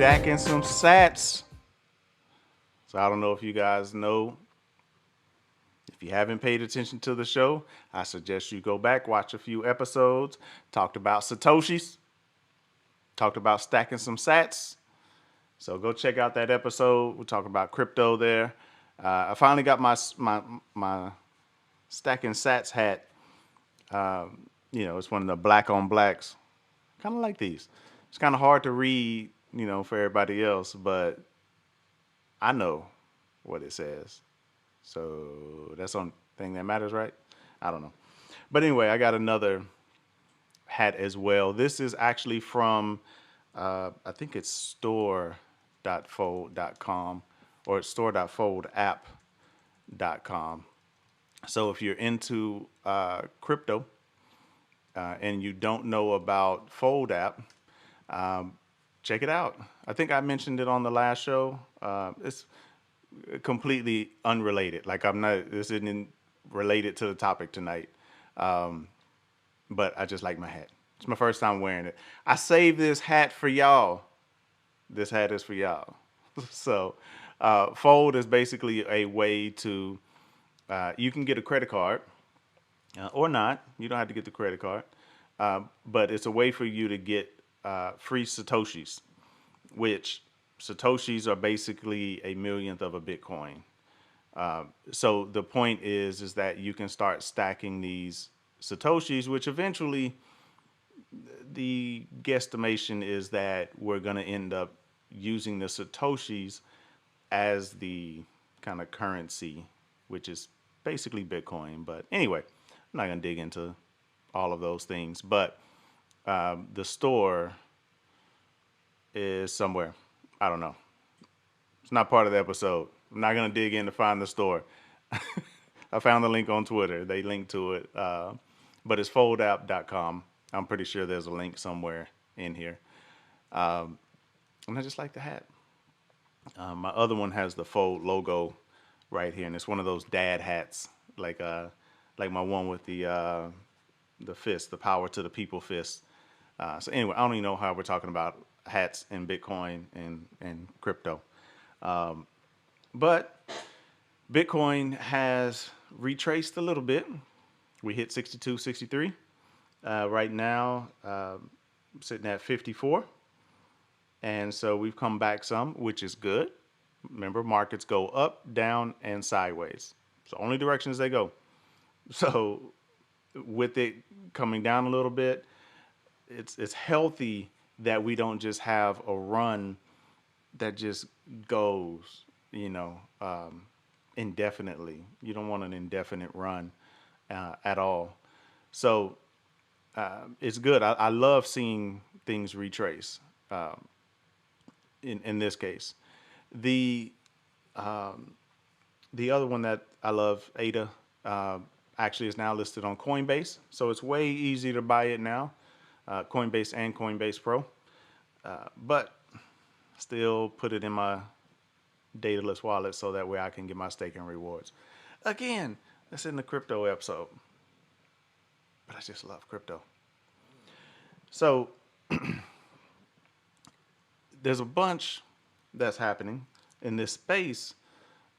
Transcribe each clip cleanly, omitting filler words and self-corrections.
stacking some sats. So I don't know if you guys know. If you haven't paid attention to the show, I suggest you go back, watch a few episodes. Talked about Satoshis, talked about stacking some sats. So go check out that episode. We're talking about crypto there. I finally got my stacking sats hat. It's one of the black on blacks. Kind of like these. It's kind of hard to read, for everybody else, but I know what it says. So that's the only thing that matters, right? I don't know. But anyway, I got another hat as well. This is actually from, I think it's store.fold.com or it's store.foldapp.com. So if you're into crypto and you don't know about Fold app, check it out. I think I mentioned it on the last show. It's completely unrelated. Like this isn't related to the topic tonight. But I just like my hat. It's my first time wearing it. I saved this hat for y'all. This hat is for y'all. So, Fold is basically a way to, you can get a credit card or not. You don't have to get the credit card. But it's a way for you to get free Satoshis, which Satoshis are basically a millionth of a Bitcoin. So the point is that you can start stacking these Satoshis, which eventually the guesstimation is that we're going to end up using the Satoshis as the kind of currency, which is basically Bitcoin. But anyway, I'm not going to dig into all of those things. But the store is somewhere. I don't know. It's not part of the episode. I'm not going to dig in to find the store. I found the link on Twitter. They linked to it. But it's foldapp.com. I'm pretty sure there's a link somewhere in here. And I just like the hat. My other one has the Fold logo right here, and it's one of those dad hats, like my one with the fist, the power to the people fist. So anyway, I don't even know how we're talking about hats and Bitcoin and crypto. But Bitcoin has retraced a little bit. We hit 62, 63. Right now, sitting at 54. And so we've come back some, which is good. Remember, markets go up, down, and sideways. It's the only directions they go. So with it coming down a little bit, it's healthy that we don't just have a run that just goes, indefinitely. You don't want an indefinite run at all. So it's good. I love seeing things retrace. In this case, the the other one that I love, ADA, actually is now listed on Coinbase, so it's way easier to buy it now. Coinbase and Coinbase Pro, but still put it in my dataless wallet so that way I can get my staking rewards. Again, that's in the crypto episode, but I just love crypto. So there's a bunch that's happening in this space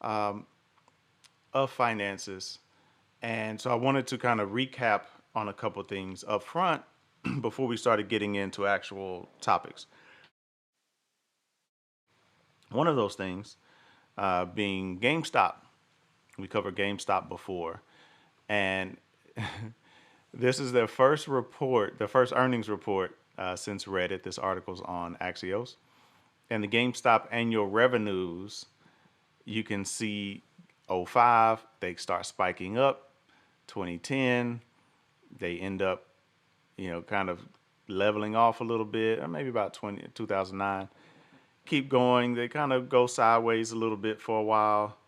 of finances. And so I wanted to kind of recap on a couple of things up front before we started getting into actual topics. One of those things being GameStop. We covered GameStop before. And this is their first report, the first earnings report since Reddit. This article's on Axios. And the GameStop annual revenues, you can see '05, they start spiking up. 2010, they end up, kind of leveling off a little bit, or maybe about 2009. Keep going. They kind of go sideways a little bit for a while.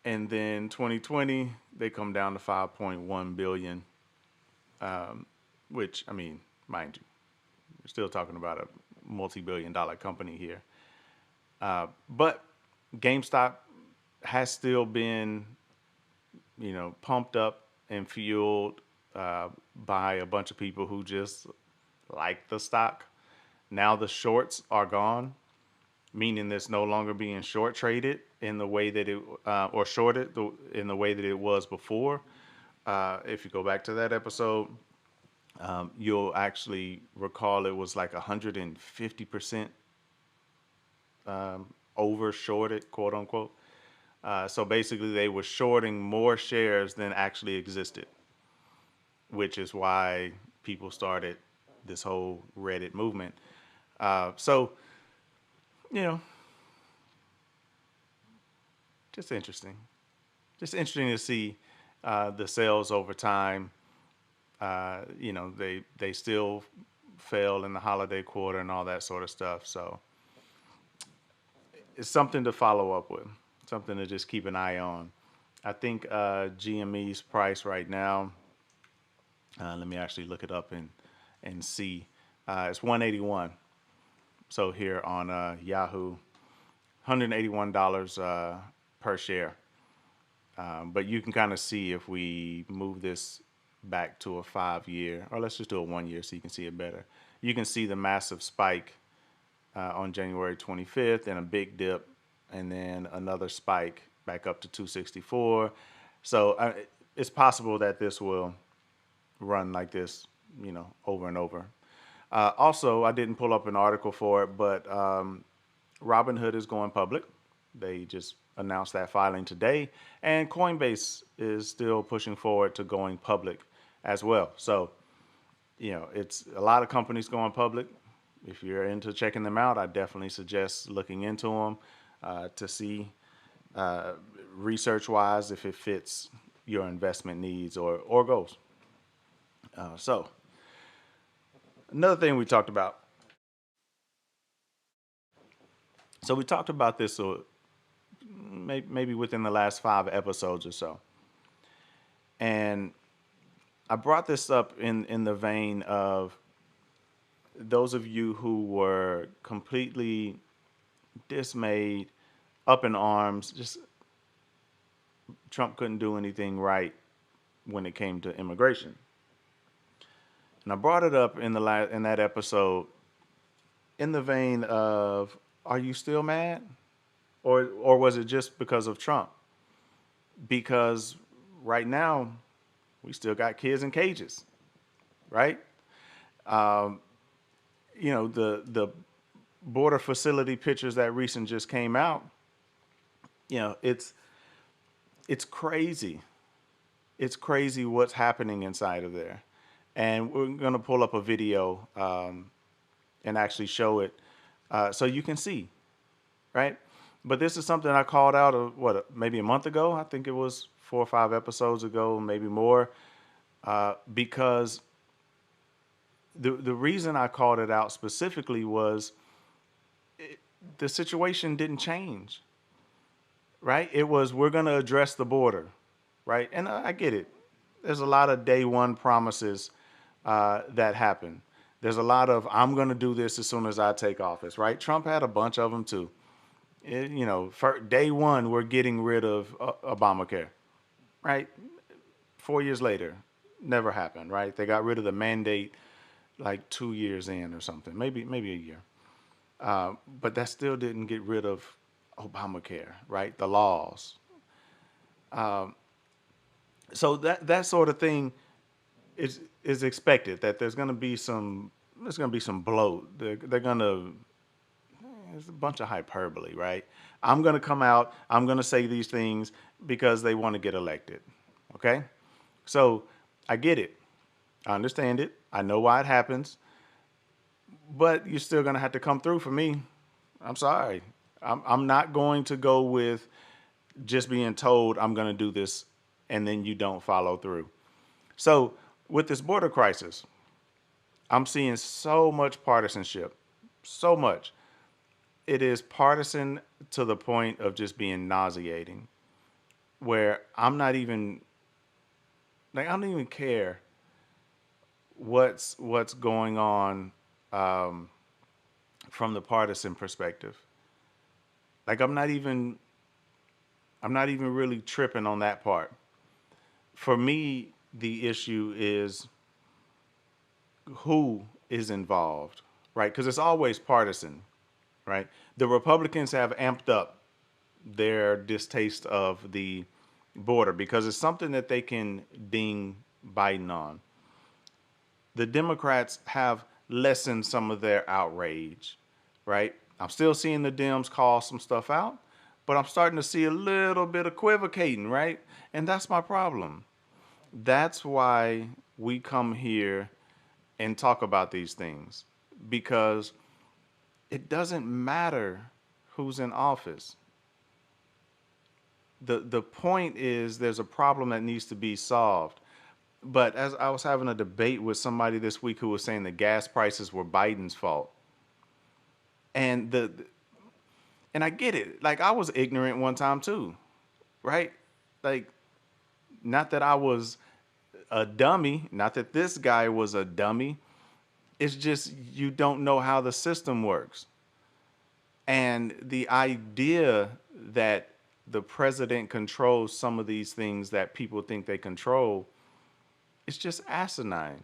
And then 2020, they come down to 5.1 billion, which, I mean, mind you, we're still talking about a multi-billion-dollar company here. But GameStop has still been, pumped up and fueled by a bunch of people who just like the stock. Now the shorts are gone. meaning it's no longer being short traded in the way that it or shorted in the way that it was before. If you go back to that episode, you'll actually recall it was like 150% over shorted, quote unquote. So basically, they were shorting more shares than actually existed, which is why people started this whole Reddit movement. So, you know, just interesting. Just interesting to see the sales over time. They still fell in the holiday quarter and all that sort of stuff. So it's something to follow up with, something to just keep an eye on. I think GME's price right now. Let me actually look it up and see. It's 181. So here on Yahoo, $181 per share. But you can kind of see if we move this back to a 5 year, or let's just do a 1 year so you can see it better. You can see the massive spike on January 25th and a big dip, and then another spike back up to 264. So it's possible that this will run like this, over and over. Also, I didn't pull up an article for it, but Robinhood is going public. They just announced that filing today, and Coinbase is still pushing forward to going public as well. So, it's a lot of companies going public. If you're into checking them out, I definitely suggest looking into them to see research-wise if it fits your investment needs or goals. So, another thing we talked about. So we talked about this maybe within the last 5 episodes or so. And I brought this up in the vein of those of you who were completely dismayed, up in arms, just Trump couldn't do anything right when it came to immigration. And I brought it up in that episode in the vein of, are you still mad? Or was it just because of Trump? Because right now, we still got kids in cages, right? The border facility pictures that recent just came out. It's crazy. It's crazy what's happening inside of there, and we're gonna pull up a video and actually show it so you can see, right? But this is something I called out maybe a month ago. I think it was 4 or 5 episodes ago, maybe more, because the reason I called it out specifically was the situation didn't change, right? It was, we're going to address the border, right? And I get it. There's a lot of day one promises that happen. There's a lot of, I'm going to do this as soon as I take office, right? Trump had a bunch of them too. For day one, we're getting rid of Obamacare, right? 4 years later, never happened, right? They got rid of the mandate like 2 years in or something, maybe a year. But that still didn't get rid of Obamacare, right? The laws. So that sort of thing is expected, that there's going to be some bloat. They're going to, it's a bunch of hyperbole, right? I'm going to come out, I'm going to say these things because they want to get elected. Okay? So I get it. I understand it. I know why it happens. But you're still going to have to come through for me. I'm sorry. I'm not going to go with just being told I'm going to do this and then you don't follow through. So with this border crisis, I'm seeing so much partisanship, so much. It is partisan to the point of just being nauseating, where I'm not even, like, I don't even care what's going on from the partisan perspective. Like, I'm not even really tripping on that part. For me, the issue is who is involved, right? Because it's always partisan, right? The Republicans have amped up their distaste of the border because it's something that they can ding Biden on. The Democrats have lessened some of their outrage, right? I'm still seeing the Dems call some stuff out, but I'm starting to see a little bit of equivocating, right? And that's my problem. That's why we come here and talk about these things, because it doesn't matter who's in office. The point is there's a problem that needs to be solved. But as I was having a debate with somebody this week who was saying the gas prices were Biden's fault. And and I get it. Like, I was ignorant one time too, right? Like, not that I was a dummy, not that this guy was a dummy. It's just you don't know how the system works. And the idea that the president controls some of these things that people think they control, it's just asinine.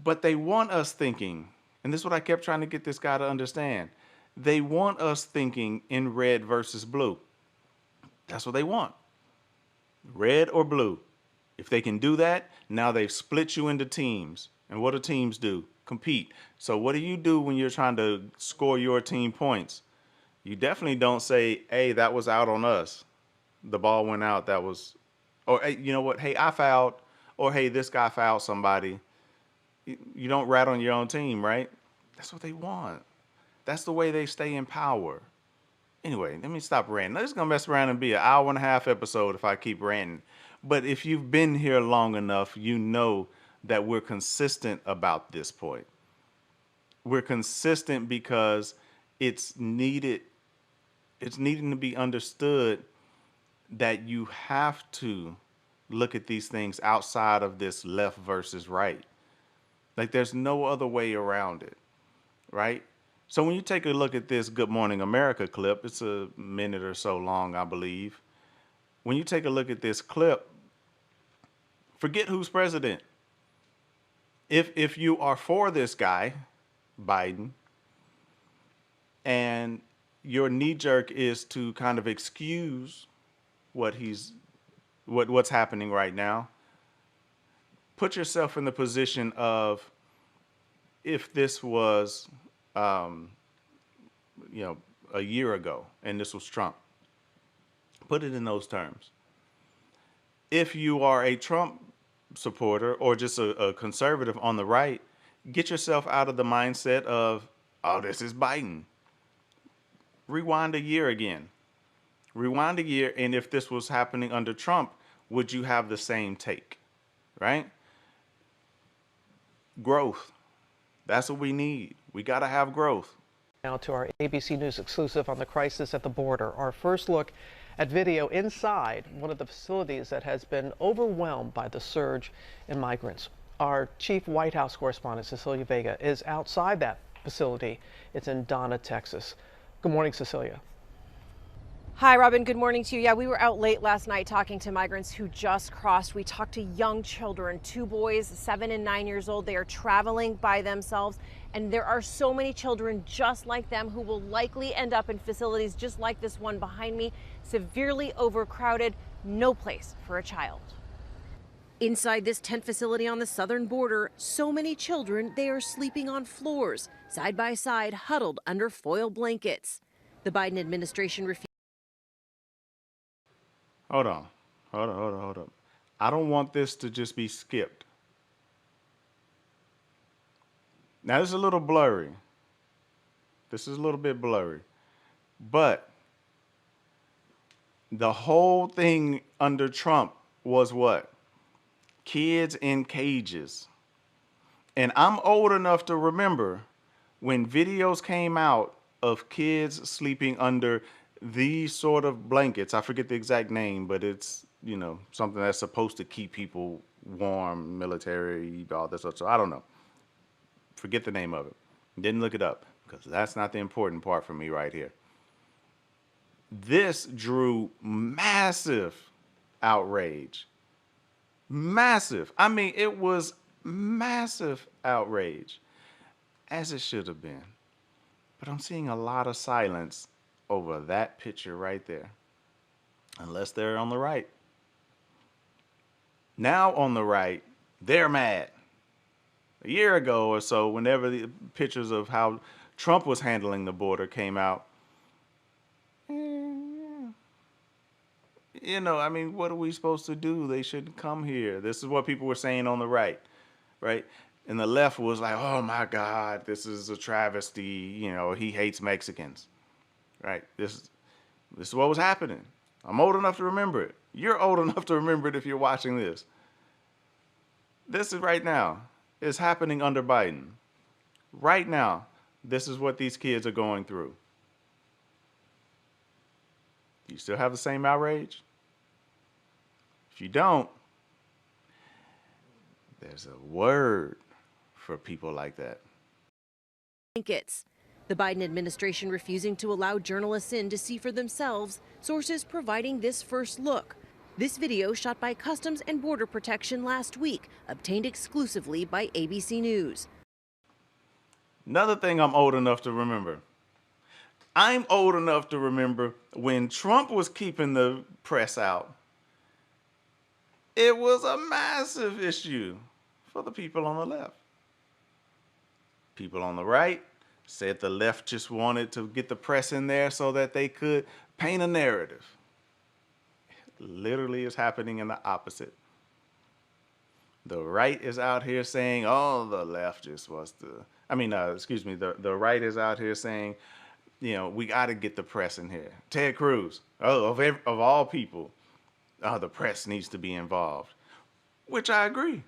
But they want us thinking, and this is what I kept trying to get this guy to understand. They want us thinking in red versus blue. That's what they want. Red or blue. If they can do that, now they've split you into teams. And what do teams do? Compete. So what do you do when you're trying to score your team points? You definitely don't say, hey, that was out on us. The ball went out. That was, or hey, you know what? Hey, I fouled. Or hey, this guy fouled somebody. You don't rat on your own team, right? That's what they want. That's the way they stay in power. Anyway, let me stop ranting. This is going to mess around and be an hour and a half episode if I keep ranting. But if you've been here long enough, you know that we're consistent about this point. We're consistent because it's needed. It's needing to be understood that you have to look at these things outside of this left versus right. Like, there's no other way around it, right? So when you take a look at this Good Morning America clip, it's a minute or so long, I believe. When you take a look at this clip, forget who's president. If you are for this guy, Biden, and your knee jerk is to kind of excuse what's happening right now, put yourself in the position of if this was a year ago and this was Trump. Put it in those terms. If you are a Trump supporter or just a conservative on the right, get yourself out of the mindset of, oh, this is Biden. Rewind a year again. Rewind a year, and if this was happening under Trump, would you have the same take, right? Growth. That's what we need. We got to have growth. Now to our ABC News exclusive on the crisis at the border. Our first look at video inside one of the facilities that has been overwhelmed by the surge in migrants. Our chief White House correspondent, Cecilia Vega, is outside that facility. It's in Donna, Texas. Good morning, Cecilia. Hi, Robin. Good morning to you. Yeah, we were out late last night talking to migrants who just crossed. We talked to young children, 2 boys, 7 and 9 years old. They are traveling by themselves, and there are so many children just like them who will likely end up in facilities just like this one behind me, severely overcrowded, no place for a child. Inside this tent facility on the southern border, so many children, they are sleeping on floors, side by side, huddled under foil blankets. The Biden administration refused. Hold on. Hold on. I don't want this to just be skipped. Now, this is a little blurry. This is a little bit blurry. But the whole thing under Trump was what? Kids in cages. And I'm old enough to remember when videos came out of kids sleeping under these sort of blankets. I forget the exact name, but it's, something that's supposed to keep people warm, military, all this stuff. So I don't know. Forget the name of it. Didn't look it up because that's not the important part for me right here. This drew massive outrage. Massive. I mean, it was massive outrage, as it should have been. But I'm seeing a lot of silence over that picture right there. Unless they're on the right. Now on the right, they're mad. A year ago or so, whenever the pictures of how Trump was handling the border came out, I mean, what are we supposed to do? They shouldn't come here. This is what people were saying on the right, right? And the left was like, oh my God, this is a travesty. He hates Mexicans, right? This is what was happening. I'm old enough to remember it. You're old enough to remember it if you're watching this. This is right now. It's happening under Biden. Right now, this is what these kids are going through. Do you still have the same outrage? If you don't, there's a word for people like that. Blankets. The Biden administration refusing to allow journalists in to see for themselves, sources providing this first look. This video shot by Customs and Border Protection last week, obtained exclusively by ABC News. Another thing I'm old enough to remember. I'm old enough to remember when Trump was keeping the press out. It was a massive issue for the people on the left. People on the right said the left just wanted to get the press in there so that they could paint a narrative. It literally is happening in the opposite. The right is out here saying, oh, the left just wants to, the right is out here saying, we got to get the press in here. Ted Cruz, of all people, the press needs to be involved, which I agree.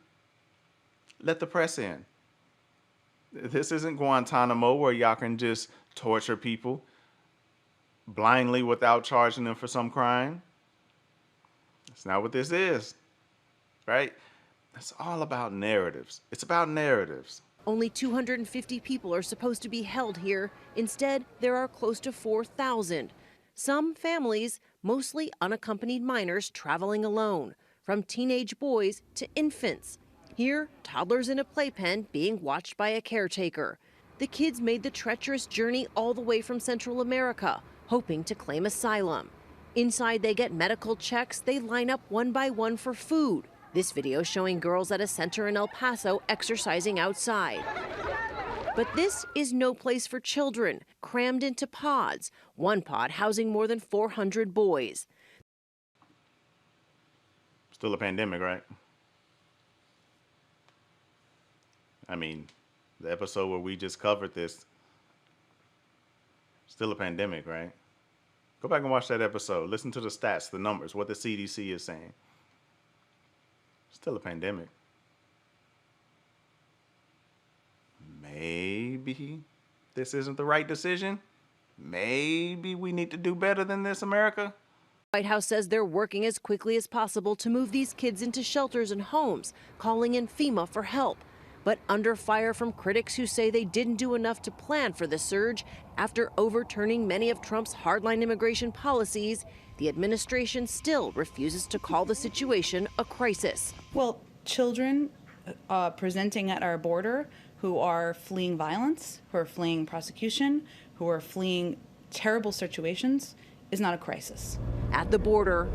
Let the press in. This isn't Guantanamo where y'all can just torture people blindly without charging them for some crime. That's not what this is, right? It's all about narratives. It's about narratives. Only 250 people are supposed to be held here. Instead, there are close to 4,000. Some families, mostly unaccompanied minors, traveling alone, from teenage boys to infants. Here, toddlers in a playpen being watched by a caretaker. The kids made the treacherous journey all the way from Central America, hoping to claim asylum. Inside, they get medical checks. They line up one by one for food. This video showing girls at a center in El Paso exercising outside. But this is no place for children, crammed into pods, one pod housing more than 400 boys. Still a pandemic, right? I mean, the episode where we just covered this, still a pandemic, right? Go back and watch that episode. Listen to the stats, the numbers, what the CDC is saying. Still a pandemic. Maybe this isn't the right decision. Maybe we need to do better than this, America. The White House says they're working as quickly as possible to move these kids into shelters and homes, calling in FEMA for help. But under fire from critics who say they didn't do enough to plan for the surge after overturning many of Trump's hardline immigration policies, the administration still refuses to call the situation a crisis. Well, children presenting at our border who are fleeing violence, who are fleeing prosecution, who are fleeing terrible situations is not a crisis. At the border,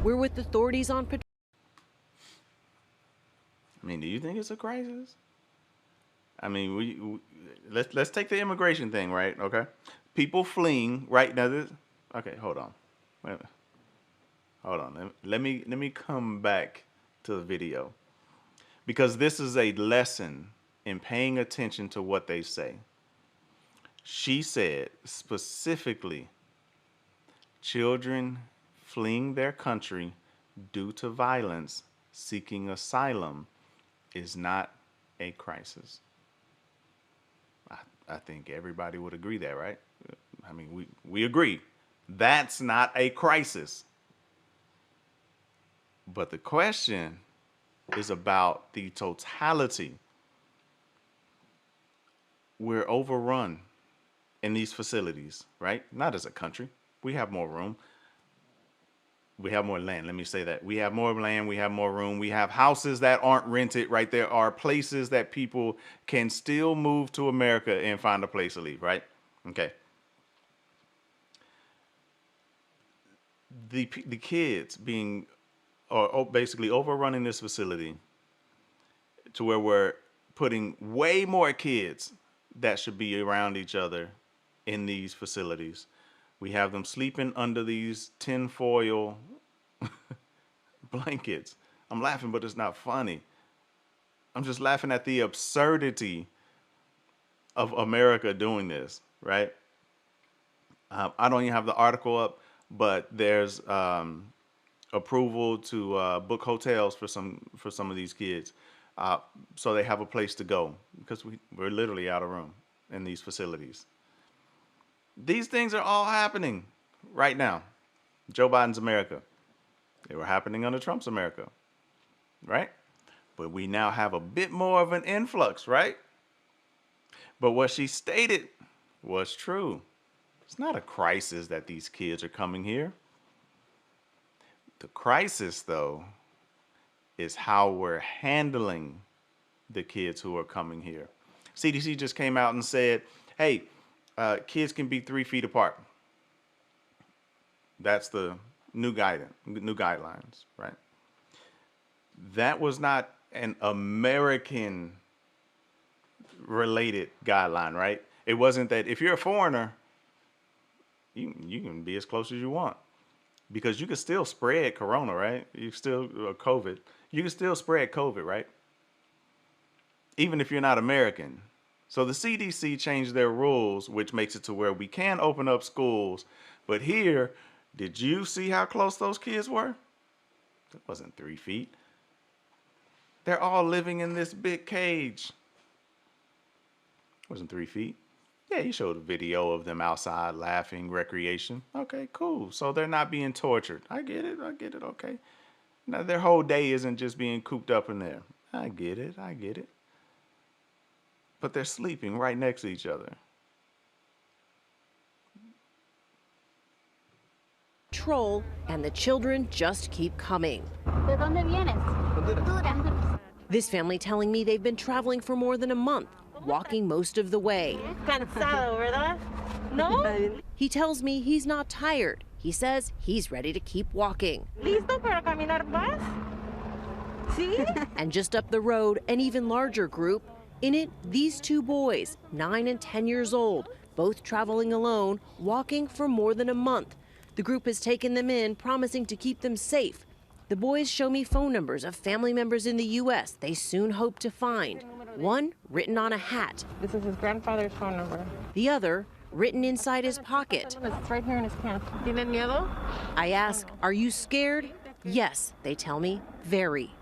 we're with authorities on patrol. I mean, do you think it's a crisis? I mean, let's take the immigration thing, right? Okay, people fleeing right now. Okay, hold on. Wait a minute. Hold on. Let me come back to the video because this is a lesson in paying attention to what they say. She said specifically, children fleeing their country due to violence, seeking asylum, is not a crisis. I think everybody would agree that, right? I mean, we agree. That's not a crisis. But the question is about the totality. We're overrun in these facilities, right? Not as a country. We have more room. We have more land. Let me say that. We have more land. We have more room. We have houses that aren't rented, right? There are places that people can still move to America and find a place to live, right? Okay. The kids being, or basically overrunning this facility to where we're putting way more kids that should be around each other in these facilities. We have them sleeping under these tinfoil blankets. I'm laughing, but it's not funny. I'm just laughing at the absurdity of America doing this, right? I don't even have the article up, but there's approval to book hotels for some of these kids, uh, so they have a place to go because we're literally out of room in these facilities. These things are all happening right now. Joe Biden's America. They were happening under Trump's America, right? But we now have a bit more of an influx, right? But what she stated was true. It's not a crisis that these kids are coming here. The crisis, though, is how we're handling the kids who are coming here. CDC just came out and said, hey, kids can be 3 feet apart. That's the new guidelines, right? That was not an American related guideline, right? It wasn't that if you're a foreigner, you can be as close as you want because you can still spread corona, right? You still COVID. You can still spread COVID, right? Even if you're not American. So the CDC changed their rules, which makes it to where we can open up schools. But here, did you see how close those kids were? It wasn't 3 feet. They're all living in this big cage. It wasn't 3 feet. Yeah, you showed a video of them outside laughing, recreation. Okay, cool. So they're not being tortured. I get it. Okay. Now their whole day isn't just being cooped up in there. I get it. But they're sleeping right next to each other. Troll, and the children just keep coming. ¿De dónde vienes? Honduras. This family telling me they've been traveling for more than a month, walking most of the way. Cansado, ¿verdad? No? He tells me he's not tired. He says he's ready to keep walking. ¿Listo para caminar más? ¿Sí? And just up the road, an even larger group. In it, these 2 boys, 9 and 10 years old, both traveling alone, walking for more than a month. The group has taken them in, promising to keep them safe. The boys show me phone numbers of family members in the U.S. they soon hope to find. One written on a hat. This is his grandfather's phone number. The other written inside his pocket. It's right here in his can. ¿Tienen miedo? I ask, are you scared? Yes, they tell me, very.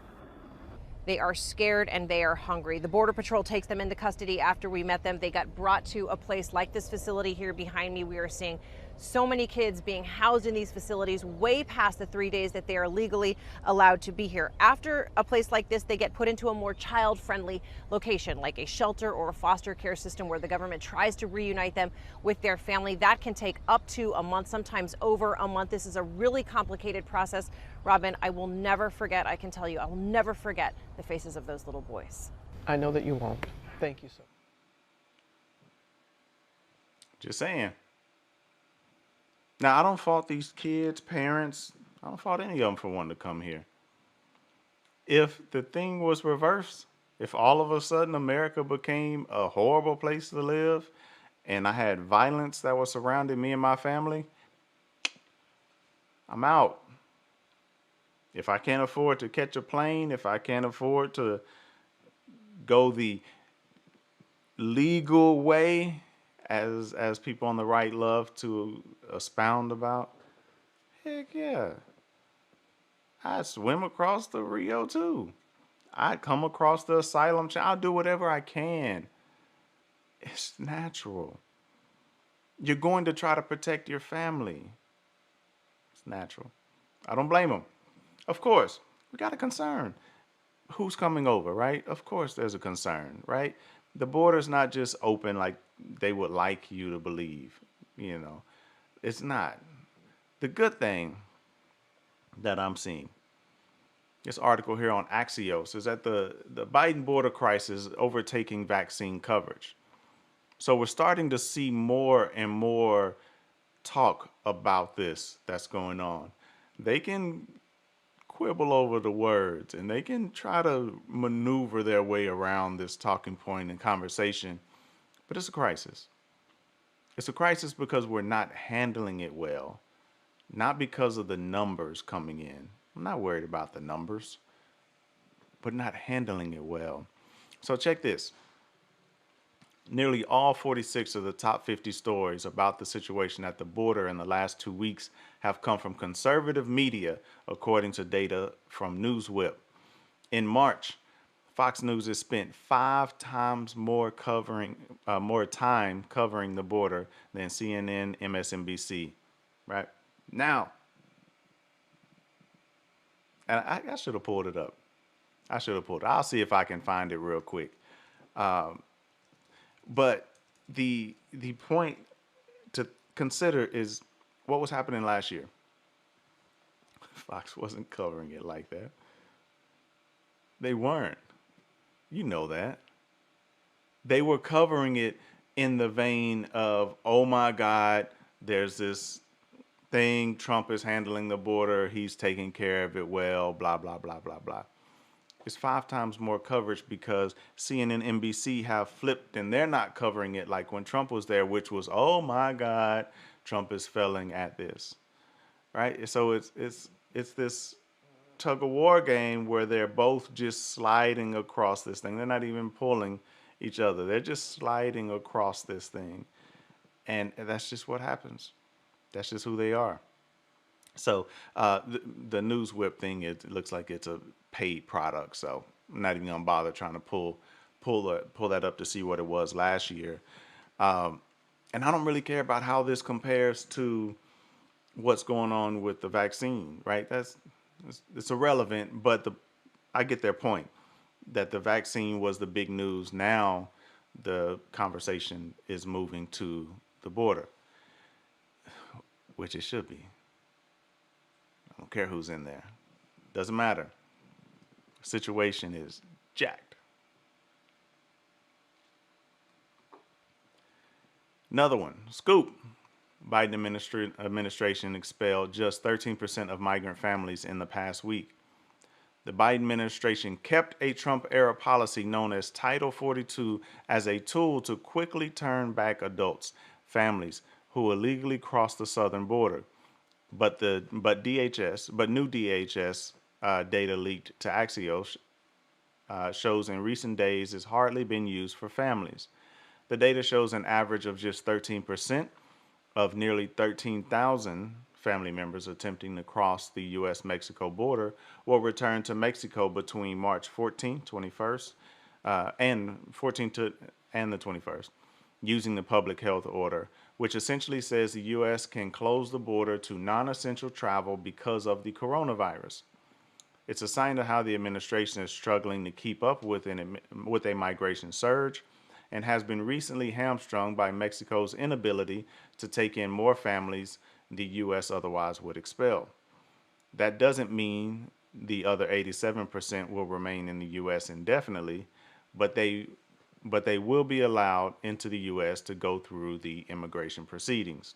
They are scared and they are hungry. The Border Patrol takes them into custody after we met them. They got brought to a place like this facility here behind me. We are seeing so many kids being housed in these facilities way past the 3 days that they are legally allowed to be here. After a place like this, they get put into a more child-friendly location, like a shelter or a foster care system where the government tries to reunite them with their family. That can take up to a month, sometimes over a month. This is a really complicated process. Robin, I will never forget, I can tell you, I will never forget the faces of those little boys. I know that you won't. Thank you so much. Just saying. Now, I don't fault these kids, parents. I don't fault any of them for wanting to come here. If the thing was reversed, if all of a sudden America became a horrible place to live and I had violence that was surrounding me and my family, I'm out. If I can't afford to catch a plane, if I can't afford to go the legal way, as people on the right love to expound about, heck yeah. I'd swim across the Rio too. I'd come across the asylum. I'll do whatever I can. It's natural. You're going to try to protect your family. It's natural. I don't blame them. Of course, we got a concern. Who's coming over, right? Of course there's a concern, right? The border's not just open like they would like you to believe, you know. It's not. The good thing that I'm seeing, this article here on Axios, is that the Biden border crisis is overtaking vaccine coverage. So we're starting to see more and more talk about this that's going on. They can quibble over the words and they can try to maneuver their way around this talking point and conversation, but it's a crisis. It's a crisis because we're not handling it well, not because of the numbers coming in. I'm not worried about the numbers, but not handling it well. So check this. Nearly all 46 of the top 50 stories about the situation at the border in the last 2 weeks have come from conservative media, according to data from Newswhip. In March, Fox News has spent 5 times more time covering the border than CNN, MSNBC. Right now, and I should have pulled it up. I should have pulled it. I'll see if I can find it real quick. But the point to consider is what was happening last year. Fox wasn't covering it like that. They weren't. You know that. They were covering it in the vein of, oh my God, there's this thing. Trump is handling the border. He's taking care of it well, blah, blah, blah, blah, blah. It's 5 times more coverage because CNN, NBC have flipped and they're not covering it like when Trump was there, which was, oh my God, Trump is failing at this, right? So it's this tug of war game where they're both just sliding across this thing. They're not even pulling each other. They're just sliding across this thing, and that's just what happens. That's just who they are. So the News Whip thing, it looks like it's a paid product. So I'm not even gonna bother trying to pull that up to see what it was last year. And I don't really care about how this compares to what's going on with the vaccine, right? It's irrelevant, but I get their point that the vaccine was the big news. Now the conversation is moving to the border, which it should be. I don't care who's in there. Doesn't matter. Situation is jacked. Another one. Scoop. Biden administration expelled just 13% of migrant families in the past week. The Biden administration kept a Trump-era policy known as Title 42 as a tool to quickly turn back families who illegally crossed the southern border. But new DHS data leaked to Axios shows in recent days has hardly been used for families. The data shows an average of just 13% of nearly 13,000 family members attempting to cross the U.S.-Mexico border will return to Mexico between March 14th, 21st, and the 21st, using the public health order, which essentially says the U.S. can close the border to non-essential travel because of the coronavirus. It's a sign of how the administration is struggling to keep up with a migration surge and has been recently hamstrung by Mexico's inability to take in more families the U.S. otherwise would expel. That doesn't mean the other 87% will remain in the U.S. indefinitely, but they will be allowed into the U.S. to go through the immigration proceedings.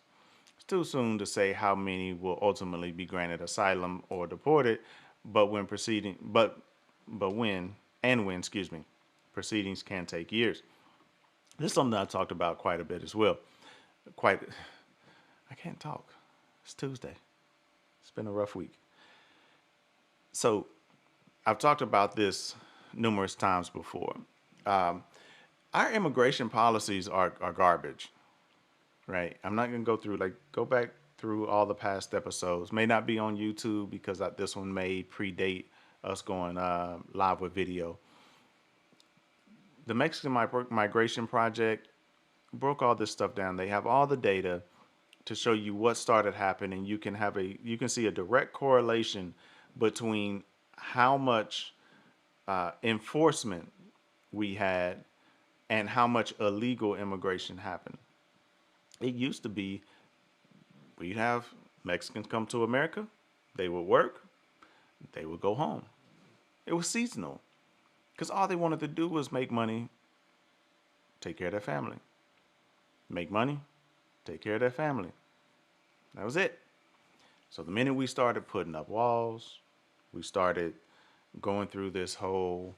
It's too soon to say how many will ultimately be granted asylum or deported, but when proceedings can take years. This is something I talked about quite a bit as well. I can't talk. It's Tuesday. It's been a rough week. So I've talked about this numerous times before. Our immigration policies are garbage, right? I'm not going to go back through all the past episodes. May not be on YouTube because this one may predate us going live with video. The Mexican Migration Project broke all this stuff down. They have all the data to show you what started happening. You can see a direct correlation between how much enforcement we had and how much illegal immigration happened. It used to be we'd have Mexicans come to America, they would work, they would go home. It was seasonal because all they wanted to do was make money, take care of their family. make money, take care of their family. That was it. So the minute we started putting up walls, we started going through this whole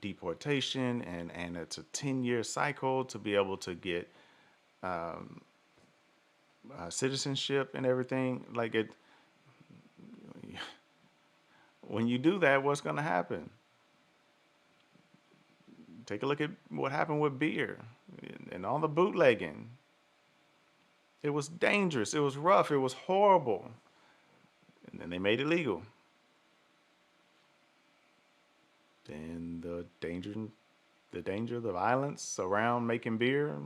deportation, and it's a 10-year cycle to be able to get citizenship and everything. Like it, when you do that, what's going to happen? Take a look at what happened with beer and all the bootlegging. It was dangerous. It was rough. It was horrible. And then they made it legal. Then the violence around making beer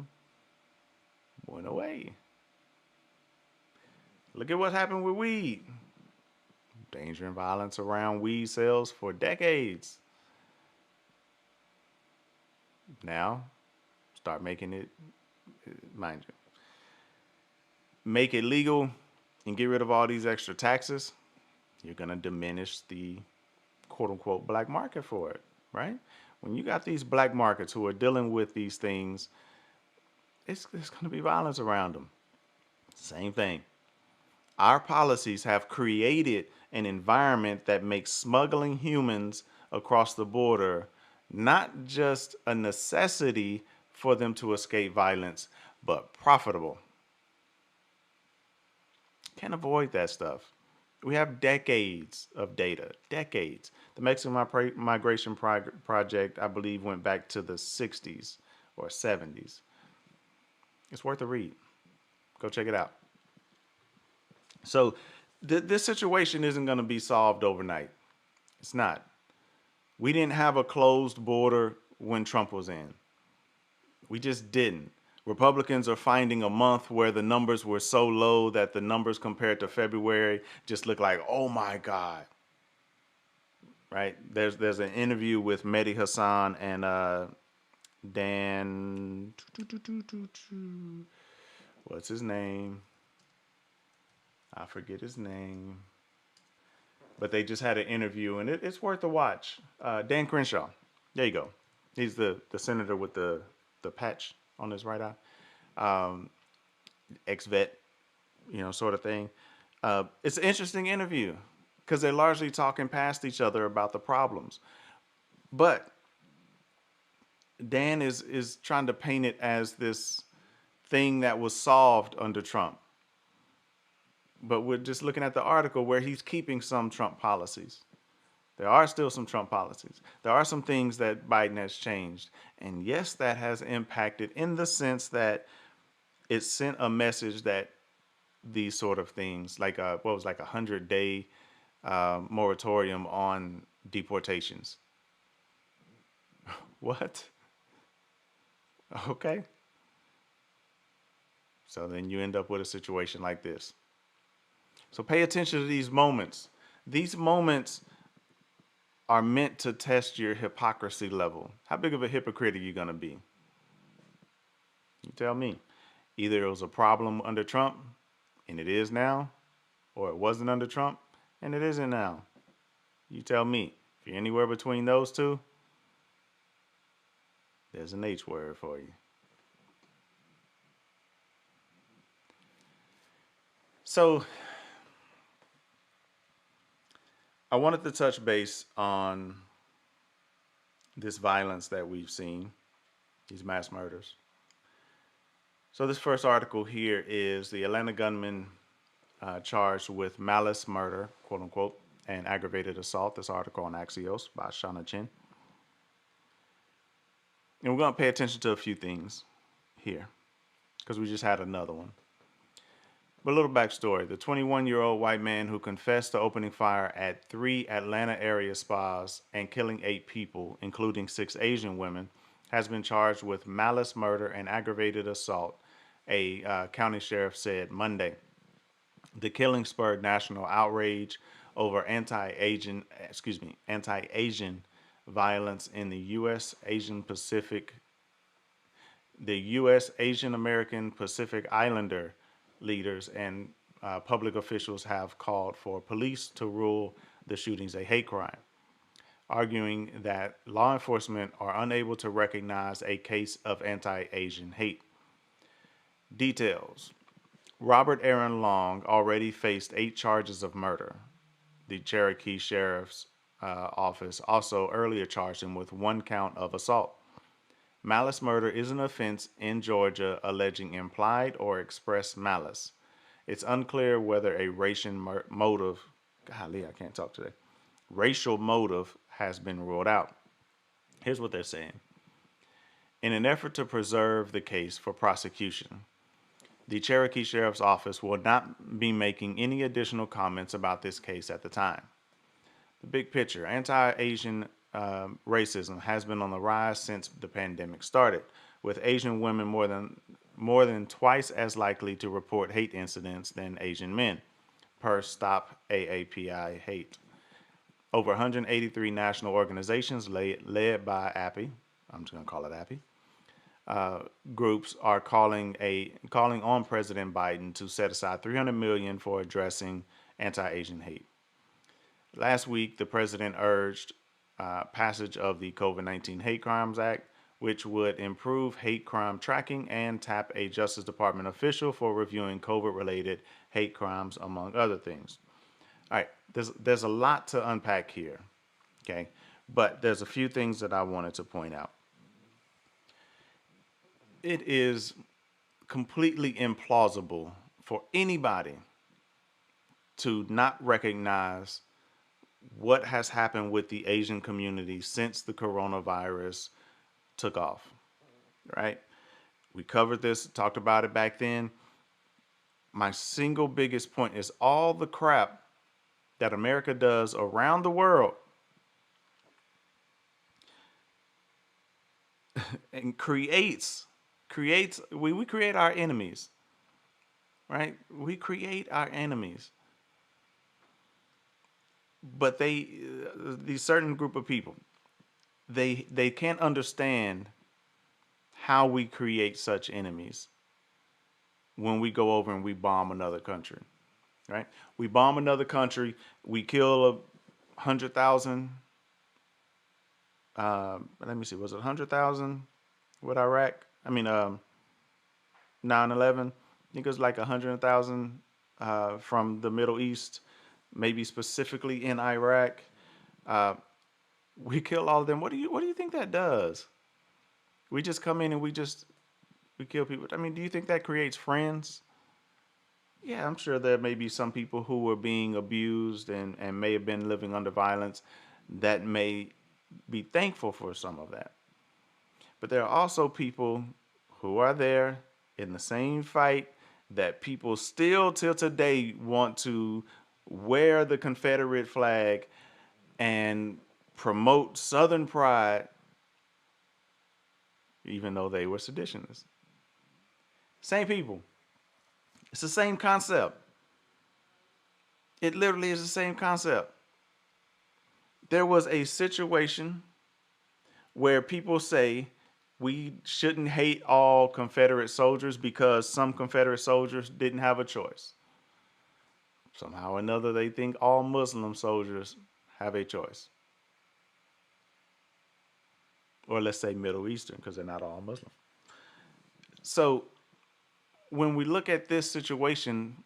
went away. Look at what happened with weed. Danger and violence around weed sales for decades. Now, start making it, mind you, make it legal and get rid of all these extra taxes. You're going to diminish the quote unquote black market for it, right? When you got these black markets who are dealing with these things, it's going to be violence around them. Same thing. Our policies have created an environment that makes smuggling humans across the border not just a necessity for them to escape violence, but profitable. Can't avoid that stuff. We have decades of data, decades. The Mexican Migration Project, I believe, went back to the 60s or 70s. It's worth a read. Go check it out. So this situation isn't going to be solved overnight. It's not. We didn't have a closed border when Trump was in. We just didn't. Republicans are finding a month where the numbers were so low that the numbers compared to February just look like, oh my God. Right? There's an interview with Mehdi Hassan and Dan, what's his name? I forget his name. But they just had an interview, and it's worth a watch. Dan Crenshaw. There you go. He's the senator with the patch on his right eye. Ex-vet, sort of thing. It's an interesting interview because they're largely talking past each other about the problems. But Dan is trying to paint it as this thing that was solved under Trump. But we're just looking at the article where he's keeping some Trump policies. There are still some Trump policies. There are some things that Biden has changed. And yes, that has impacted in the sense that it sent a message that these sort of things, like what was like 100-day moratorium on deportations. What? Okay. So then you end up with a situation like this. So pay attention to these moments. These moments are meant to test your hypocrisy level. How big of a hypocrite are you going to be? You tell me. Either it was a problem under Trump, and it is now, or it wasn't under Trump, and it isn't now. You tell me. If you're anywhere between those two, there's an H word for you. So I wanted to touch base on this violence that we've seen, these mass murders. So this first article here is the Atlanta gunman charged with malice murder, quote unquote, and aggravated assault. This article on Axios by Shauna Chin. And we're going to pay attention to a few things here because we just had another one. But a little backstory. The 21-year-old white man who confessed to opening fire at 3 Atlanta area spas and killing 8 people, including 6 Asian women, has been charged with malice murder and aggravated assault, a county sheriff said Monday. The killing spurred national outrage over anti-Asian violence in the U.S. Asian Asian American Pacific Islander leaders and public officials have called for police to rule the shootings a hate crime. arguing that law enforcement are unable to recognize a case of anti-Asian hate. Details. Robert Aaron Long already faced 8 charges of murder. The Cherokee Sheriff's Office also earlier charged him with 1 count of assault. Malice murder is an offense in Georgia alleging implied or express malice. It's unclear whether a racial motive, golly, I can't talk today, racial motive has been ruled out. Here's what they're saying. In an effort to preserve the case for prosecution, the Cherokee Sheriff's Office will not be making any additional comments about this case at the time. The big picture, anti-Asian racism has been on the rise since the pandemic started, with Asian women more than twice as likely to report hate incidents than Asian men, per Stop AAPI Hate. Over 183 national organizations led by API, I'm just going to call it API, groups are calling on President Biden to set aside $300 million for addressing anti-Asian hate. Last week, the president urged passage of the COVID-19 Hate Crimes Act, which would improve hate crime tracking and tap a Justice Department official for reviewing COVID-related hate crimes, among other things. All right, there's a lot to unpack here, okay? But there's a few things that I wanted to point out. It is completely implausible for anybody to not recognize what has happened with the Asian community since the coronavirus took off, right? We covered this, talked about it back then. My single biggest point is all the crap that America does around the world and creates we create our enemies, right? We create our enemies. But these certain group of people, they can't understand how we create such enemies when we go over and we bomb another country, right? We bomb another country, we kill 100,000. Let me see, was it 100,000 with Iraq? 9/11. I think it was like 100,000 from the Middle East, maybe specifically in Iraq. We kill all of them. What do you think that does? We just come in and we kill people. I mean, do you think that creates friends? Yeah, I'm sure there may be some people who were being abused and may have been living under violence that may be thankful for some of that. But there are also people who are there in the same fight that people still till today want to wear the Confederate flag and promote Southern pride, even though they were seditionists. Same people. It's the same concept. It literally is the same concept. There was a situation where people say we shouldn't hate all Confederate soldiers because some Confederate soldiers didn't have a choice. Somehow or another, they think all Muslim soldiers have a choice. Or let's say Middle Eastern, because they're not all Muslim. So when we look at this situation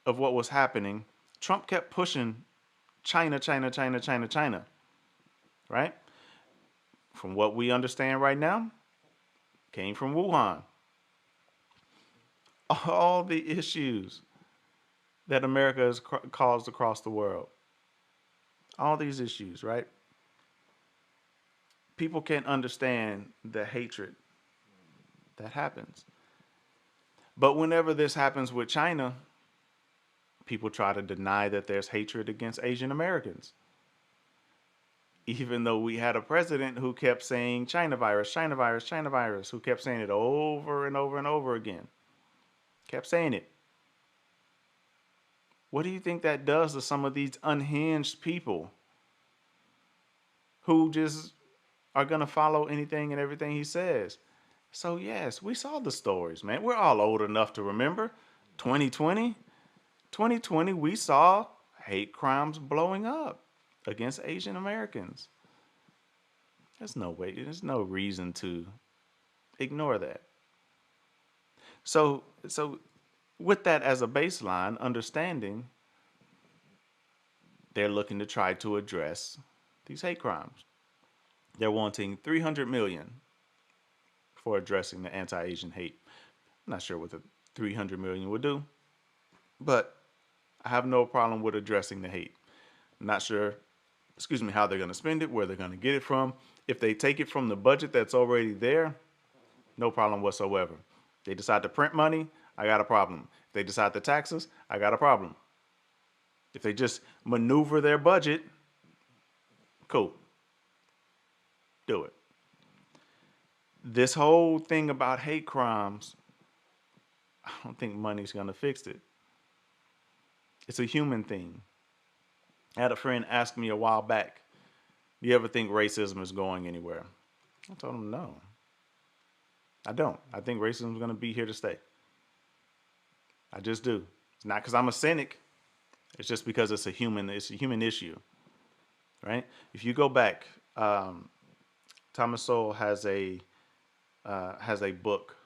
of what was happening, Trump kept pushing China, China, China, China, China, right? From what we understand right now, came from Wuhan. All the issues that America has caused across the world. All these issues, right? People can't understand the hatred that happens. But whenever this happens with China, people try to deny that there's hatred against Asian Americans. Even though we had a president who kept saying China virus, China virus, China virus, who kept saying it over and over and over again. Kept saying it. What do you think that does to some of these unhinged people who just are going to follow anything and everything he says? So yes, we saw the stories, man. We're all old enough to remember 2020. 2020, we saw hate crimes blowing up against Asian Americans. There's no way. There's no reason to ignore that. So with that as a baseline understanding, they're looking to try to address these hate crimes. They're wanting 300 million for addressing the anti-Asian hate. I'm not sure what the 300 million would do, but I have no problem with addressing the hate. I'm not sure, excuse me, how they're going to spend it, where they're going to get it from. If they take it from the budget that's already there, no problem whatsoever. If they decide to print money, I got a problem. If they decide to taxes, I got a problem. If they just maneuver their budget, cool. Do it. This whole thing about hate crimes, I don't think money's going to fix it. It's a human thing. I had a friend ask me a while back, do you ever think racism is going anywhere? I told him no. I don't. I think racism is going to be here to stay. I just do. It's not because I'm a cynic. It's just because it's a human issue, right? If you go back, Thomas Sowell has a book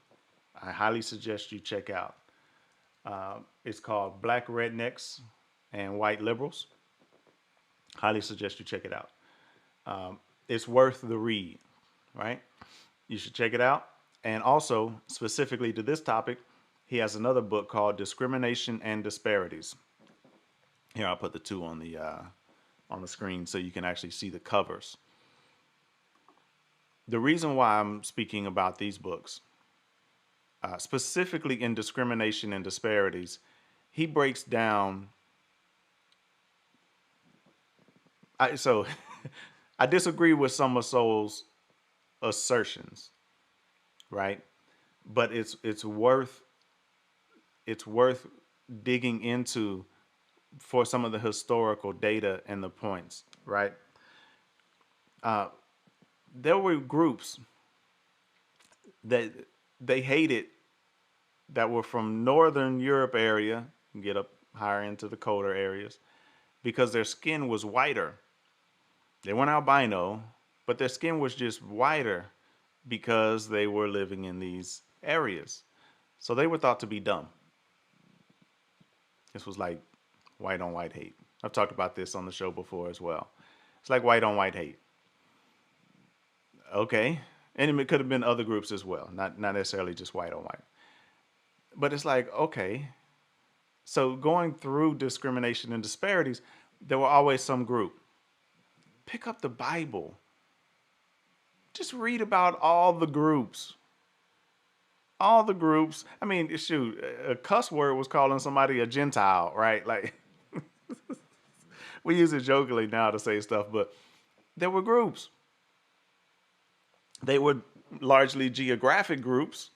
I highly suggest you check out. It's called Black Rednecks and White Liberals. Highly suggest you check it out. It's worth the read, right? You should check it out. And also, specifically to this topic, he has another book called Discrimination and Disparities. Here, I'll put the two on the screen so you can actually see the covers. The reason why I'm speaking about these books, specifically in Discrimination and Disparities, he breaks down. I disagree with some of Sowell's assertions, right? But it's worth digging into for some of the historical data and the points, right? There were groups that they hated that were from Northern Europe area, get up higher into the colder areas, because their skin was whiter. They weren't albino, but their skin was just whiter because they were living in these areas. So they were thought to be dumb. This was like white on white hate. I've talked about this on the show before as well. It's like white on white hate. Okay. And it could have been other groups as well, not necessarily just white on white. But it's like, okay. So going through discrimination and disparities, there were always some group. Pick up the Bible. Just read about all the groups. All the groups. I mean, shoot, a cuss word was calling somebody a Gentile, right? Like, we use it jokingly now to say stuff, but there were groups. They were largely geographic groups,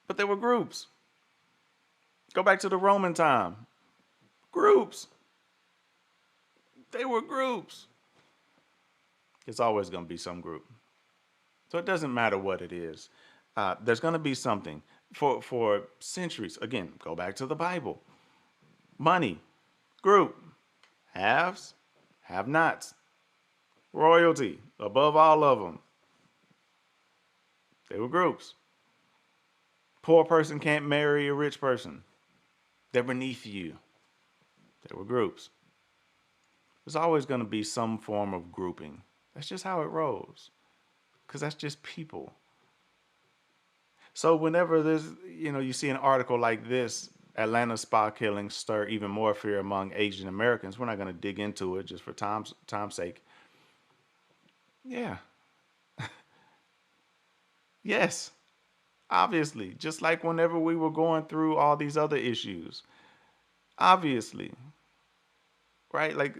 but they were groups. Go back to the Roman time. Groups. They were groups. It's always going to be some group. So it doesn't matter what it is. There's going to be something. For centuries, again, go back to the Bible. Money, group, haves, have-nots, royalty, above all of them. They were groups. Poor person can't marry a rich person. They're beneath you. They were groups. There's always going to be some form of grouping. That's just how it rolls. Because that's just people. So whenever you see an article like this, Atlanta spa killings stir even more fear among Asian Americans. We're not going to dig into it just for time's sake. Yeah. Yes. Obviously. Just like whenever we were going through all these other issues. Obviously. Right? Like,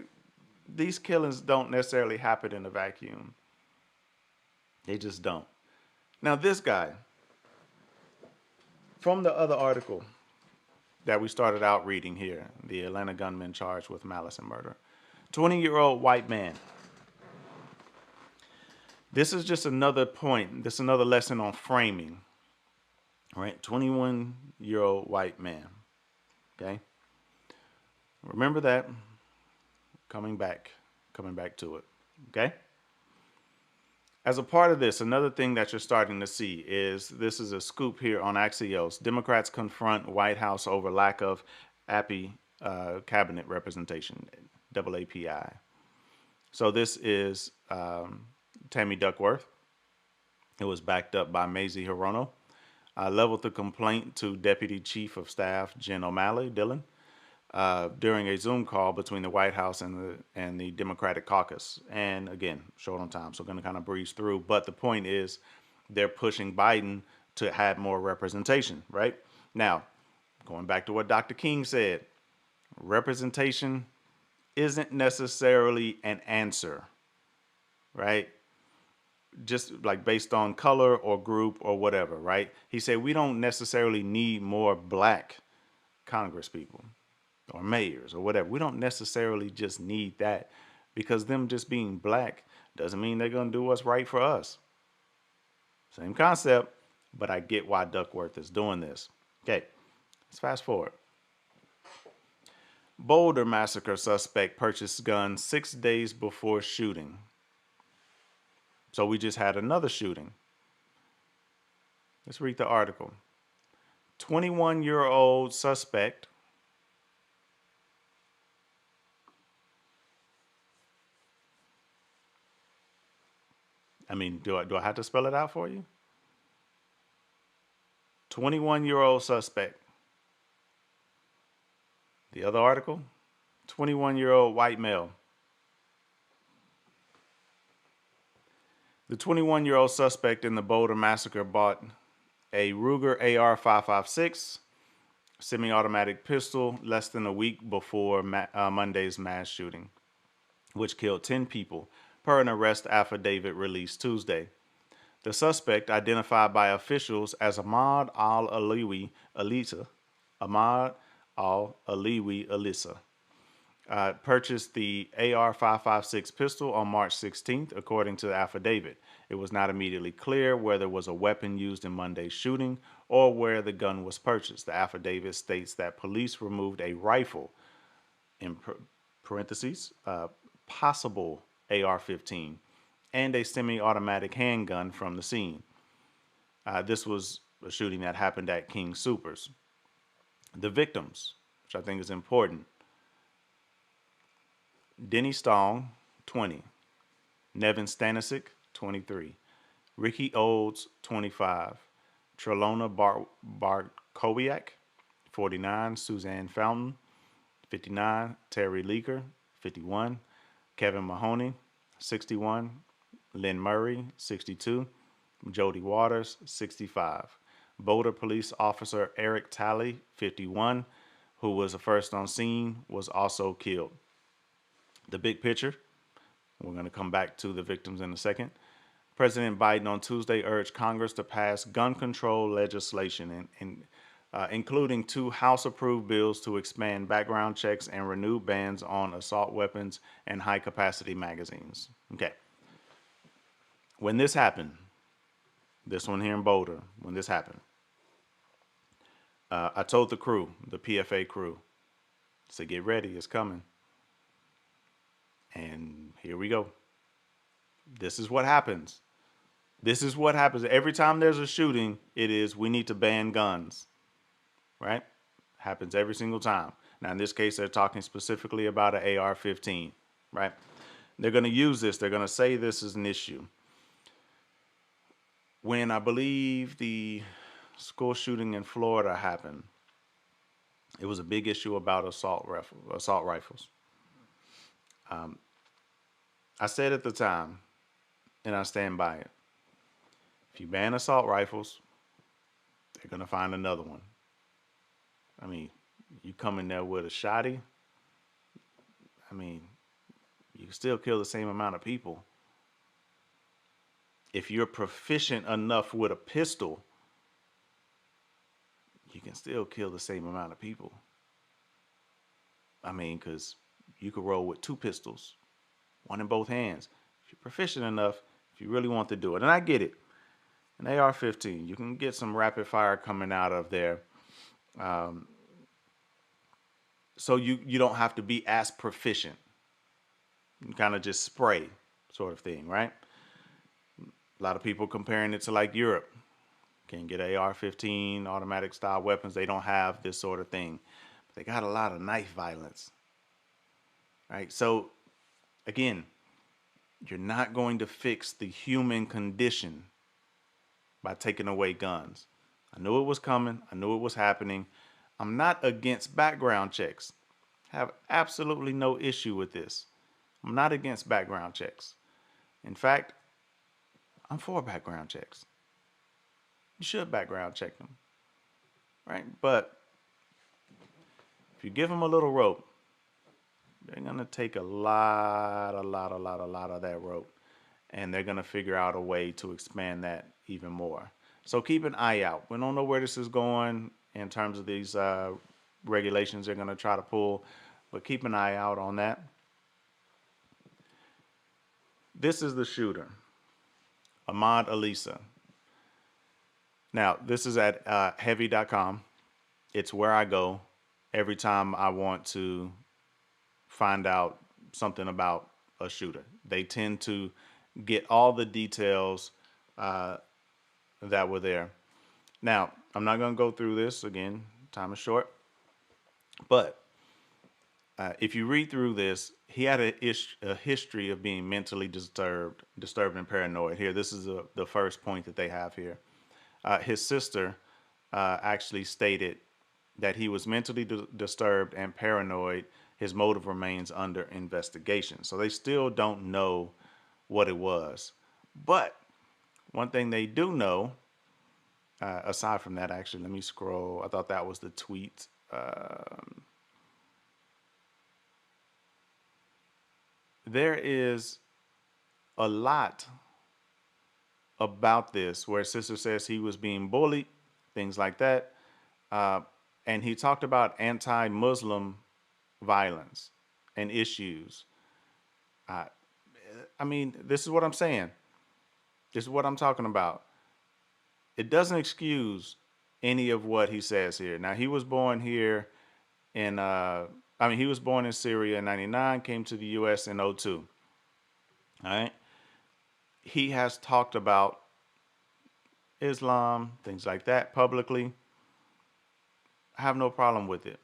these killings don't necessarily happen in a vacuum. They just don't. Now, this guy, from the other article that we started out reading here, the Atlanta gunman charged with malice and murder, 20-year-old white man. This is just another point. This is another lesson on framing. All right, 21-year-old white man. Okay? Remember that. Coming back to it. Okay? As a part of this, another thing that you're starting to see is this is a scoop here on Axios. Democrats confront White House over lack of API cabinet representation, AAPI. So this is Tammy Duckworth. It was backed up by Mazie Hirono. Leveled the complaint to Deputy Chief of Staff Jen O'Malley Dillon during a Zoom call between the White House and the Democratic caucus. And again, short on time, so I'm going to kind of breeze through. But the point is, they're pushing Biden to have more representation, right? Now, going back to what Dr. King said, representation isn't necessarily an answer, right? Just like based on color or group or whatever, right? He said we don't necessarily need more black congresspeople or mayors or whatever. We don't necessarily just need that, because them just being black doesn't mean they're going to do what's right for us. Same concept, but I get why Duckworth is doing this. Okay, let's fast forward. Boulder massacre suspect purchased gun 6 days before shooting. So we just had another shooting. Let's read the article. 21-year-old suspect do I have to spell it out for you? 21-year-old suspect. The other article, 21-year-old white male. The 21-year-old suspect in the Boulder massacre bought a Ruger AR-556 semi-automatic pistol less than a week before Monday's mass shooting, which killed 10 people, per an arrest affidavit released Tuesday. The suspect, identified by officials as Ahmad al-Aliwi Alisa, purchased the AR-556 pistol on March 16th, according to the affidavit. It was not immediately clear whether it was a weapon used in Monday's shooting or where the gun was purchased. The affidavit states that police removed a rifle, in parentheses, possible AR-15, and a semi-automatic handgun from the scene. This was a shooting that happened at King Soopers. The victims, which I think is important: Denny Stong, 20. Nevin Stanisic, 23. Ricky Olds, 25. Trelona Barkowiak, 49. Suzanne Fountain, 59. Terry Leaker, 51. Kevin Mahoney, 61. Lynn Murray, 62. Jody Waters, 65. Boulder Police Officer Eric Talley, 51, who was the first on scene, was also killed. The big picture, we're going to come back to the victims in a second. President Biden on Tuesday urged Congress to pass gun control legislation, including 2 House-approved bills to expand background checks and renew bans on assault weapons and high-capacity magazines. Okay. When this happened, this one here in Boulder, when this happened, I told the crew, the PFA crew, to get ready, it's coming. And here we go. This is what happens. This is what happens. Every time there's a shooting, it is, we need to ban guns. Right? Happens every single time. Now, in this case, they're talking specifically about an AR-15. Right? They're going to use this. They're going to say this is an issue. When I believe the school shooting in Florida happened, it was a big issue about assault rifles. I said at the time, and I stand by it, if you ban assault rifles, they're going to find another one. I mean, you come in there with a shotty, I mean, you can still kill the same amount of people. If you're proficient enough with a pistol, you can still kill the same amount of people. I mean, because you could roll with 2 pistols, one in both hands. If you're proficient enough, if you really want to do it. And I get it. An AR-15, you can get some rapid fire coming out of there. So you don't have to be as proficient. You kind of just spray sort of thing, right? A lot of people comparing it to like Europe. Can't get AR-15 automatic style weapons. They don't have this sort of thing. But they got a lot of knife violence, right? So again, you're not going to fix the human condition by taking away guns. I knew it was coming. I knew it was happening. I'm not against background checks. I have absolutely no issue with this. I'm not against background checks. In fact, I'm for background checks. You should background check them, right? But if you give them a little rope, they're going to take a lot of that rope. And they're going to figure out a way to expand that even more. So keep an eye out. We don't know where this is going in terms of these regulations they're going to try to pull, but keep an eye out on that. This is the shooter, Ahmad Alisa. Now, this is at heavy.com. It's where I go every time I want to find out something about a shooter. They tend to get all the details that were there. Now, I'm not going to go through this again. Time is short. But if you read through this, he had a history of being mentally disturbed and paranoid. Here, this is the first point that they have here. His sister actually stated that he was mentally disturbed and paranoid. His motive remains under investigation. So they still don't know what it was. But one thing they do know, aside from that, actually, let me scroll. I thought that was the tweet. There is a lot about this where sister says he was being bullied, things like that. And he talked about anti-Muslim violence and issues. I mean, this is what I'm saying. This is what I'm talking about. It doesn't excuse any of what he says here. Now, he was born here in, he was born in Syria in 99, came to the U.S. in 02. All right. He has talked about Islam, things like that publicly. I have no problem with it.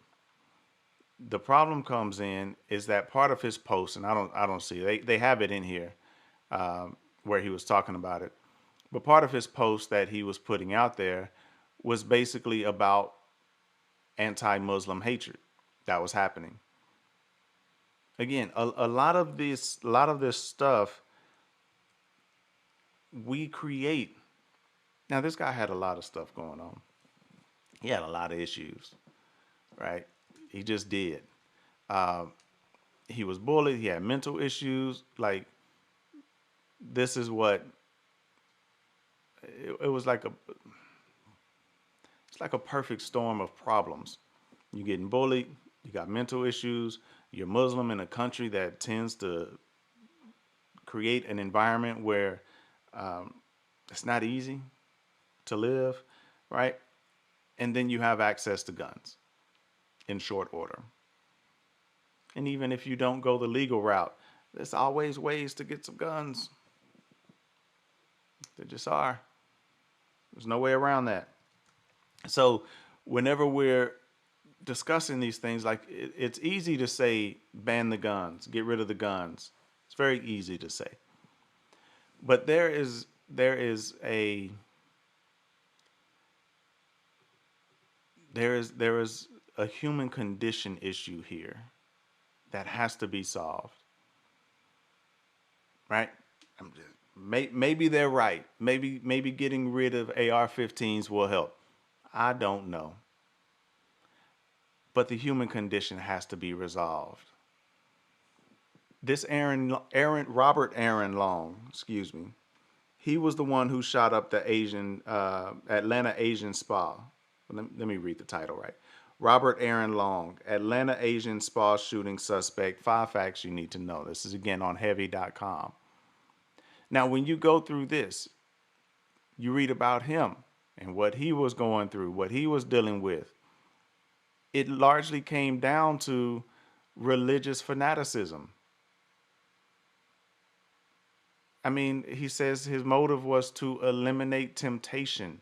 The problem comes in is that part of his post, and I don't see it. They have it in here where he was talking about it. But part of his post that he was putting out there was basically about anti-Muslim hatred that was happening. Again, a lot of this stuff we create. Now, this guy had a lot of stuff going on. He had a lot of issues, right? He just did. He was bullied. He had mental issues. Like, this is what it was like it's like a perfect storm of problems. You're getting bullied. You got mental issues. You're Muslim in a country that tends to create an environment where it's not easy to live, right? And then you have access to guns in short order. And even if you don't go the legal route, there's always ways to get some guns. There just are. There's no way around that. So whenever we're discussing these things, like it's easy to say, ban the guns, get rid of the guns. It's very easy to say. But there is a human condition issue here that has to be solved, right? Maybe they're right. Maybe getting rid of AR-15s will help. I don't know. But the human condition has to be resolved. This Robert Aaron Long, he was the one who shot up the Atlanta Asian spa. Let me read the title right. Robert Aaron Long, Atlanta Asian spa shooting suspect. 5 facts you need to know. This is again on heavy.com. Now, when you go through this, you read about him and what he was going through, what he was dealing with. It largely came down to religious fanaticism. I mean, he says his motive was to eliminate temptation.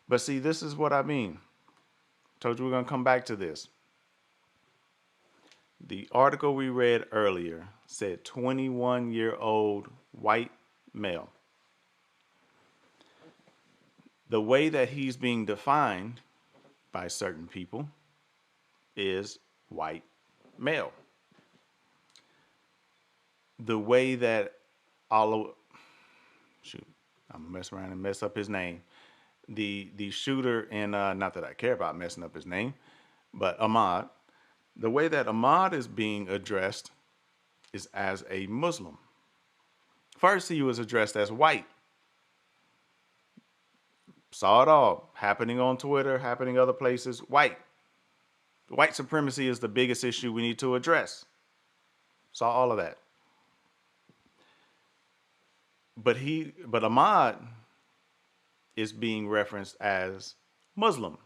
But see, this is what I mean. Told you we're going to come back to this. The article we read earlier said 21-year-old white male. The way that he's being defined by certain people is white male. The way that all of, shoot, I'm gonna mess around and mess up his name. The shooter in not that I care about messing up his name, but Ahmad. The way that Ahmad is being addressed is as a Muslim. First, he was addressed as white. Saw it all happening on Twitter, happening other places. White. White supremacy is the biggest issue we need to address. Saw all of that. But Ahmad is being referenced as Muslim,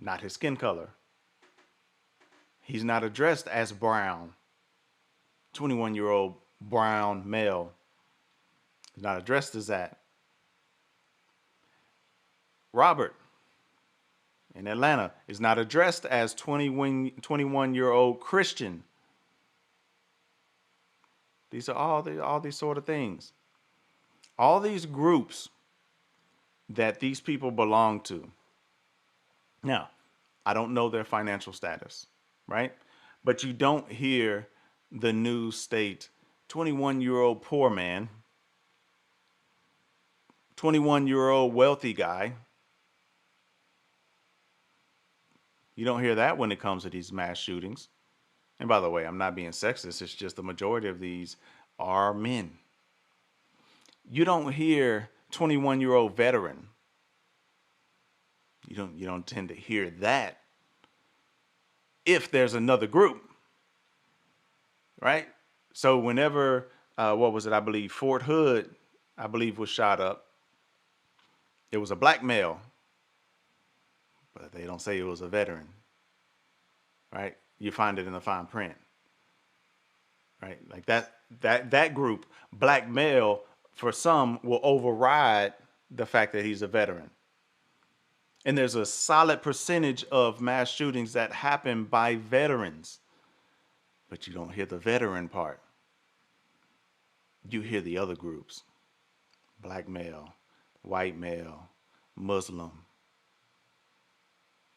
not his skin color. He's not addressed as brown. 21-year-old brown male. He's not addressed as that. Robert in Atlanta is not addressed as 21-year-old Christian. These are all these sort of things. All these groups that these people belong to. Now, I don't know their financial status, right? But you don't hear the news state 21-year-old poor man, 21-year-old wealthy guy. You don't hear that when it comes to these mass shootings. And by the way, I'm not being sexist. It's just the majority of these are men. You don't hear 21-year-old veteran. You don't tend to hear that if there's another group, right? So whenever, what was it? I believe Fort Hood, was shot up. It was a black male, but they don't say it was a veteran, right? You find it in the fine print, right? Like that group, black male, for some will override the fact that he's a veteran. And there's a solid percentage of mass shootings that happen by veterans, but you don't hear the veteran part. You hear the other groups: black male, white male, Muslim.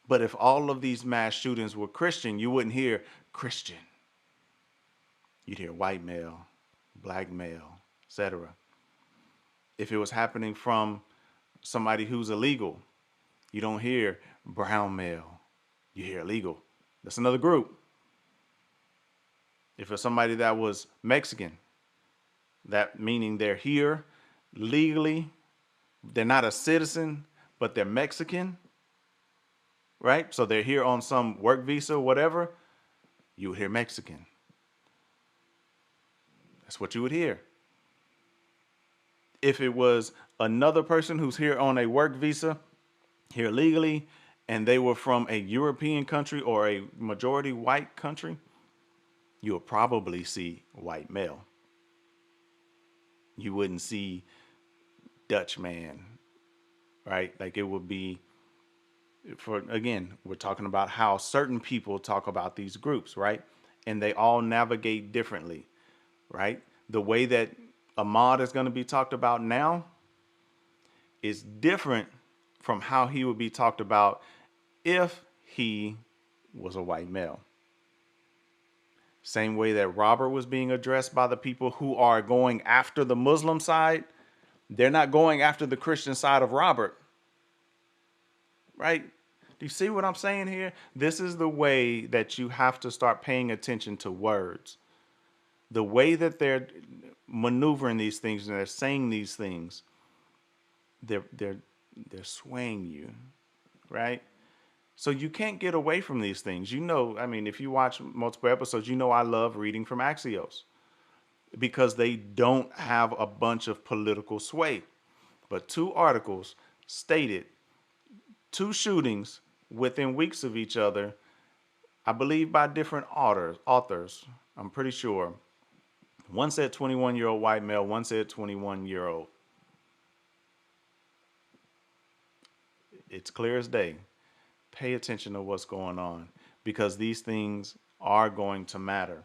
But if all of these mass shootings were Christian, you wouldn't hear Christian. You'd hear white male, black male, etc. If it was happening from somebody who's illegal, you don't hear brown male. You hear illegal. That's another group. If it's somebody that was Mexican, that meaning they're here legally, they're not a citizen, but they're Mexican, right? So they're here on some work visa, whatever, you would hear Mexican. That's what you would hear. If it was another person who's here on a work visa, here legally, and they were from a European country or a majority white country, you'll probably see white male. You wouldn't see Dutch man, right? Like it would be, again, we're talking about how certain people talk about these groups, right? And they all navigate differently, right? The way that Ahmad is going to be talked about now is different from how he would be talked about if he was a white male. Same way that Robert was being addressed by the people who are going after the Muslim side, they're not going after the Christian side of Robert, right? Do you see what I'm saying here? This is the way that you have to start paying attention to words. The way that they're maneuvering these things and they're saying these things, they're swaying you, right? So you can't get away from these things. You know, I mean, if you watch multiple episodes, you know I love reading from Axios because they don't have a bunch of political sway. But two articles stated two shootings within weeks of each other, I believe by different authors, I'm pretty sure. One said 21-year-old white male, one said 21-year-old. It's clear as day. Pay attention to what's going on, because these things are going to matter.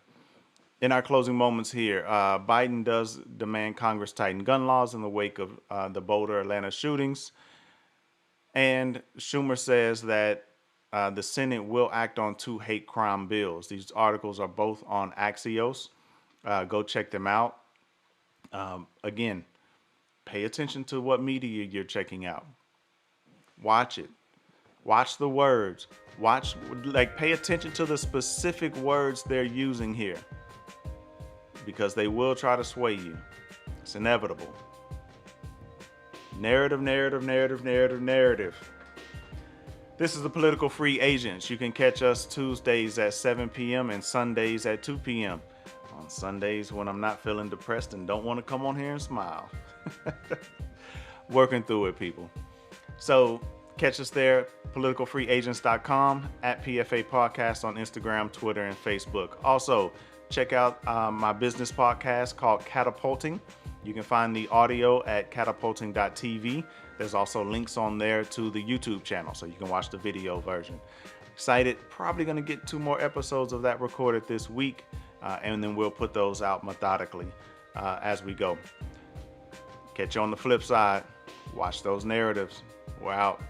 In our closing moments here, Biden does demand Congress tighten gun laws in the wake of the Boulder, Atlanta shootings. And Schumer says that the Senate will act on 2 hate crime bills. These articles are both on Axios. Go check them out. Again, pay attention to what media you're checking out. Watch it. Watch the words. Pay attention to the specific words they're using here, because they will try to sway you. It's inevitable. Narrative, narrative, narrative, narrative, narrative. This is the Political Free Agents. You can catch us Tuesdays at 7 p.m. and Sundays at 2 p.m. On Sundays when I'm not feeling depressed and don't want to come on here and smile. Working through it, people. So catch us there, politicalfreeagents.com, at PFA Podcast on Instagram, Twitter, and Facebook. Also, check out my business podcast called Catapulting. You can find the audio at catapulting.tv. There's also links on there to the YouTube channel, so you can watch the video version. Excited, probably going to get 2 more episodes of that recorded this week, and then we'll put those out methodically as we go. Catch you on the flip side. Watch those narratives. We're out.